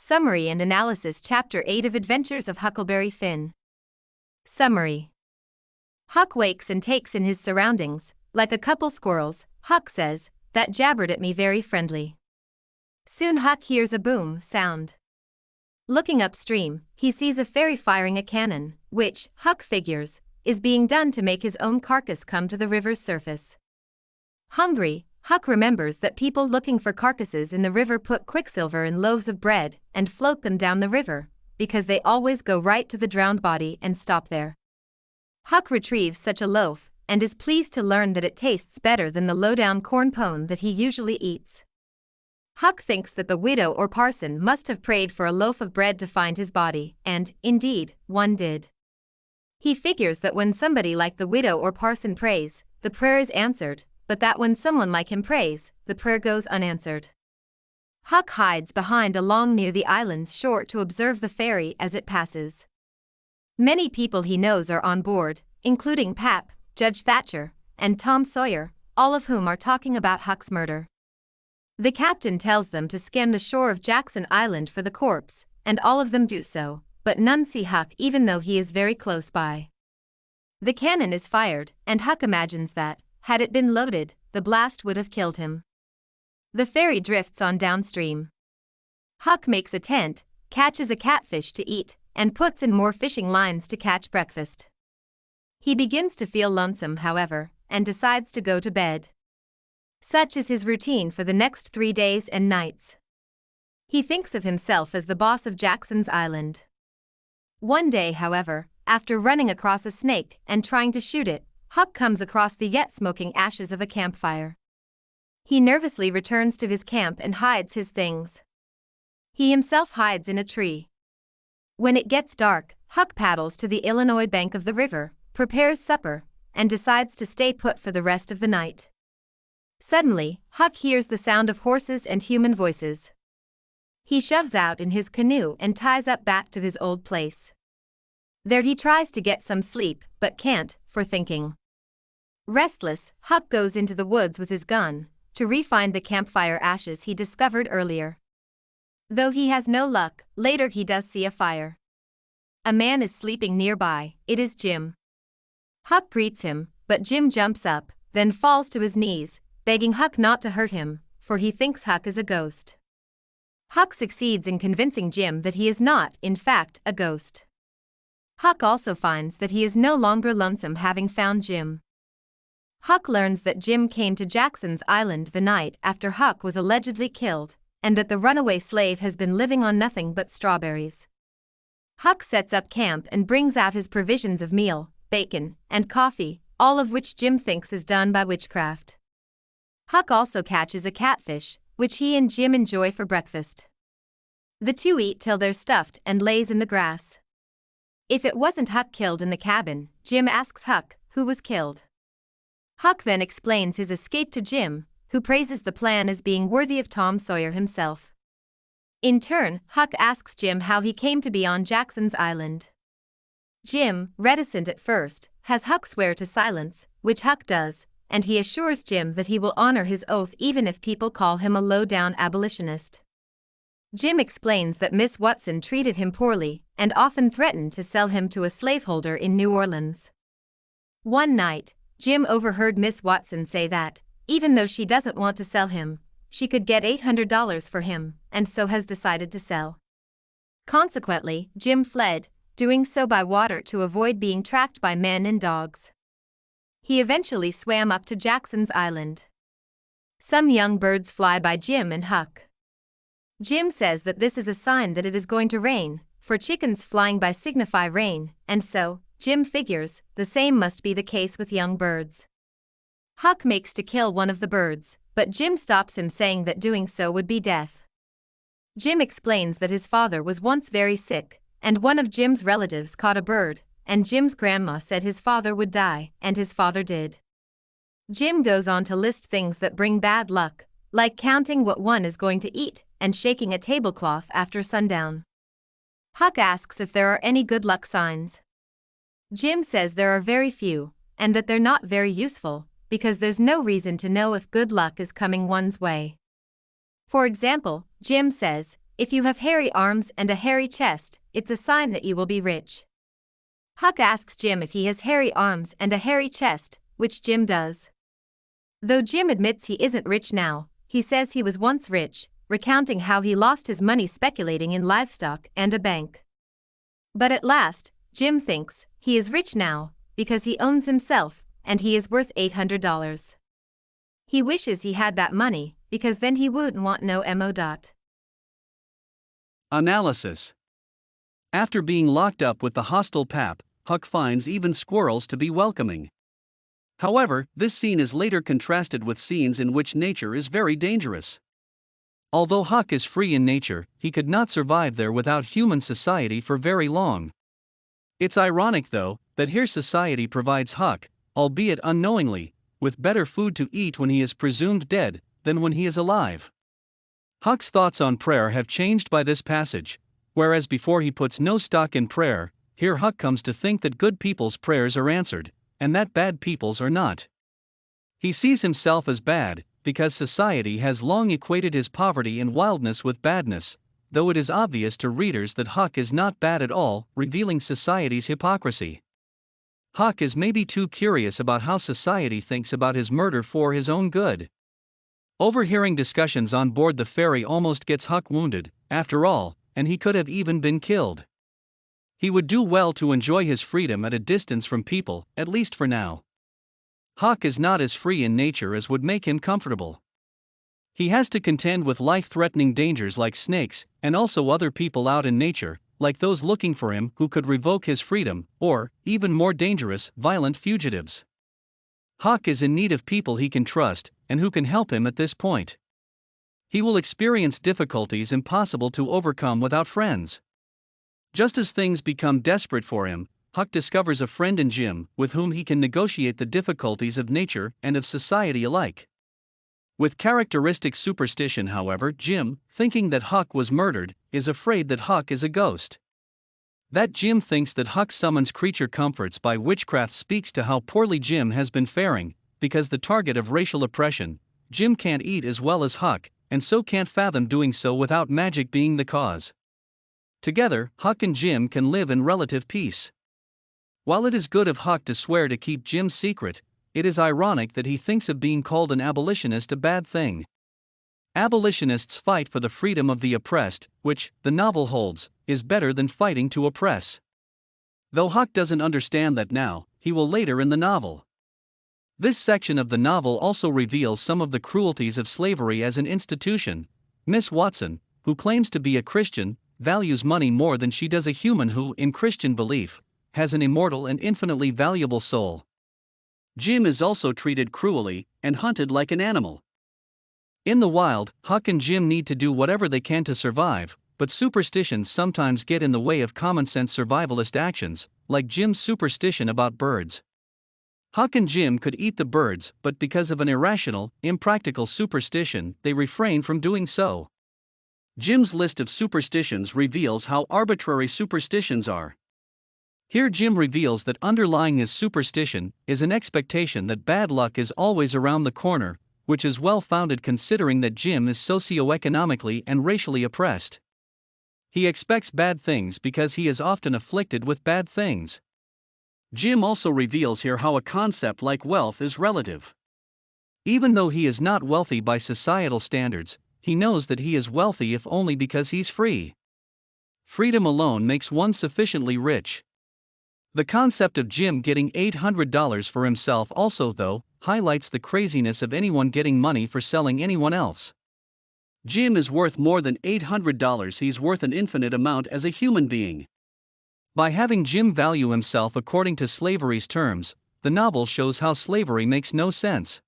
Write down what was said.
Summary and Analysis Chapter 8 of Adventures of Huckleberry Finn. Summary. Huck wakes and takes in his surroundings, like a couple squirrels. Huck says, "That jabbered at me very friendly." Soon Huck hears a boom sound. Looking upstream, he sees a fairy firing a cannon, which, Huck figures, is being done to make his own carcass come to the river's surface. Hungry, Huck remembers that people looking for carcasses in the river put quicksilver in loaves of bread and float them down the river, because they always go right to the drowned body and stop there. Huck retrieves such a loaf, and is pleased to learn that it tastes better than the low-down corn pone that he usually eats. Huck thinks that the widow or parson must have prayed for a loaf of bread to find his body, and, indeed, one did. He figures that when somebody like the widow or parson prays, the prayer is answered, but that when someone like him prays, the prayer goes unanswered. Huck hides behind a log near the island's shore to observe the ferry as it passes. Many people he knows are on board, including Pap, Judge Thatcher, and Tom Sawyer, all of whom are talking about Huck's murder. The captain tells them to scan the shore of Jackson Island for the corpse, and all of them do so, but none see Huck even though he is very close by. The cannon is fired, and Huck imagines that, had it been loaded, the blast would have killed him. The ferry drifts on downstream. Huck makes a tent, catches a catfish to eat, and puts in more fishing lines to catch breakfast. He begins to feel lonesome, however, and decides to go to bed. Such is his routine for the next 3 days and nights. He thinks of himself as the boss of Jackson's Island. One day, however, after running across a snake and trying to shoot it, Huck comes across the yet smoking ashes of a campfire. He nervously returns to his camp and hides his things. He himself hides in a tree. When it gets dark, Huck paddles to the Illinois bank of the river, prepares supper, and decides to stay put for the rest of the night. Suddenly, Huck hears the sound of horses and human voices. He shoves out in his canoe and ties up back to his old place. There he tries to get some sleep, but can't, for thinking. Restless, Huck goes into the woods with his gun, to re-find the campfire ashes he discovered earlier. Though he has no luck, later he does see a fire. A man is sleeping nearby. It is Jim. Huck greets him, but Jim jumps up, then falls to his knees, begging Huck not to hurt him, for he thinks Huck is a ghost. Huck succeeds in convincing Jim that he is not, in fact, a ghost. Huck also finds that he is no longer lonesome having found Jim. Huck learns that Jim came to Jackson's Island the night after Huck was allegedly killed, and that the runaway slave has been living on nothing but strawberries. Huck sets up camp and brings out his provisions of meal, bacon, and coffee, all of which Jim thinks is done by witchcraft. Huck also catches a catfish, which he and Jim enjoy for breakfast. The two eat till they're stuffed and lays in the grass. If it wasn't Huck killed in the cabin, Jim asks Huck who was killed. Huck then explains his escape to Jim, who praises the plan as being worthy of Tom Sawyer himself. In turn, Huck asks Jim how he came to be on Jackson's Island. Jim, reticent at first, has Huck swear to silence, which Huck does, and he assures Jim that he will honor his oath even if people call him a low-down abolitionist. Jim explains that Miss Watson treated him poorly and often threatened to sell him to a slaveholder in New Orleans. One night, Jim overheard Miss Watson say that, even though she doesn't want to sell him, she could get $800 for him, and so has decided to sell. Consequently, Jim fled, doing so by water to avoid being tracked by men and dogs. He eventually swam up to Jackson's Island. Some young birds fly by Jim and Huck. Jim says that this is a sign that it is going to rain, for chickens flying by signify rain, and so, Jim figures, the same must be the case with young birds. Huck makes to kill one of the birds, but Jim stops him saying that doing so would be death. Jim explains that his father was once very sick, and one of Jim's relatives caught a bird, and Jim's grandma said his father would die, and his father did. Jim goes on to list things that bring bad luck, like counting what one is going to eat, and shaking a tablecloth after sundown. Huck asks if there are any good luck signs. Jim says there are very few, and that they're not very useful, because there's no reason to know if good luck is coming one's way. For example, Jim says, If you have hairy arms and a hairy chest, it's a sign that you will be rich. Huck asks Jim if he has hairy arms and a hairy chest, which Jim does. Though Jim admits he isn't rich now, he says he was once rich, recounting how he lost his money speculating in livestock and a bank. But at last, Jim thinks he is rich now because he owns himself and he is worth $800. He wishes he had that money because then he wouldn't want no mo. Analysis. After being locked up with the hostile pap, Huck finds even squirrels to be welcoming. However, this scene is later contrasted with scenes in which nature is very dangerous. Although Huck is free in nature, he could not survive there without human society for very long. It's ironic, though, that here society provides Huck, albeit unknowingly, with better food to eat when he is presumed dead than when he is alive. Huck's thoughts on prayer have changed by this passage, whereas before he puts no stock in prayer, here Huck comes to think that good people's prayers are answered, and that bad people's are not. He sees himself as bad, because society has long equated his poverty and wildness with badness, though it is obvious to readers that Huck is not bad at all, revealing society's hypocrisy. Huck is maybe too curious about how society thinks about his murder for his own good. Overhearing discussions on board the ferry almost gets Huck wounded, after all, and he could have even been killed. He would do well to enjoy his freedom at a distance from people, at least for now. Huck is not as free in nature as would make him comfortable. He has to contend with life-threatening dangers like snakes, and also other people out in nature, like those looking for him who could revoke his freedom, or, even more dangerous, violent fugitives. Huck is in need of people he can trust, and who can help him at this point. He will experience difficulties impossible to overcome without friends. Just as things become desperate for him, Huck discovers a friend in Jim with whom he can negotiate the difficulties of nature and of society alike. With characteristic superstition, however, Jim, thinking that Huck was murdered, is afraid that Huck is a ghost. That Jim thinks that Huck summons creature comforts by witchcraft speaks to how poorly Jim has been faring, because the target of racial oppression, Jim can't eat as well as Huck, and so can't fathom doing so without magic being the cause. Together, Huck and Jim can live in relative peace. While it is good of Huck to swear to keep Jim's secret, it is ironic that he thinks of being called an abolitionist a bad thing. Abolitionists fight for the freedom of the oppressed, which, the novel holds, is better than fighting to oppress. Though Huck doesn't understand that now, he will later in the novel. This section of the novel also reveals some of the cruelties of slavery as an institution. Miss Watson, who claims to be a Christian, values money more than she does a human who, in Christian belief, has an immortal and infinitely valuable soul. Jim is also treated cruelly and hunted like an animal. In the wild, Huck and Jim need to do whatever they can to survive, but superstitions sometimes get in the way of common-sense survivalist actions, like Jim's superstition about birds. Huck and Jim could eat the birds, but because of an irrational, impractical superstition, they refrain from doing so. Jim's list of superstitions reveals how arbitrary superstitions are. Here Jim reveals that underlying his superstition is an expectation that bad luck is always around the corner, which is well-founded considering that Jim is socioeconomically and racially oppressed. He expects bad things because he is often afflicted with bad things. Jim also reveals here how a concept like wealth is relative. Even though he is not wealthy by societal standards, he knows that he is wealthy if only because he's free. Freedom alone makes one sufficiently rich. The concept of Jim getting $800 for himself also, though, highlights the craziness of anyone getting money for selling anyone else. Jim is worth more than $800, he's worth an infinite amount as a human being. By having Jim value himself according to slavery's terms, the novel shows how slavery makes no sense.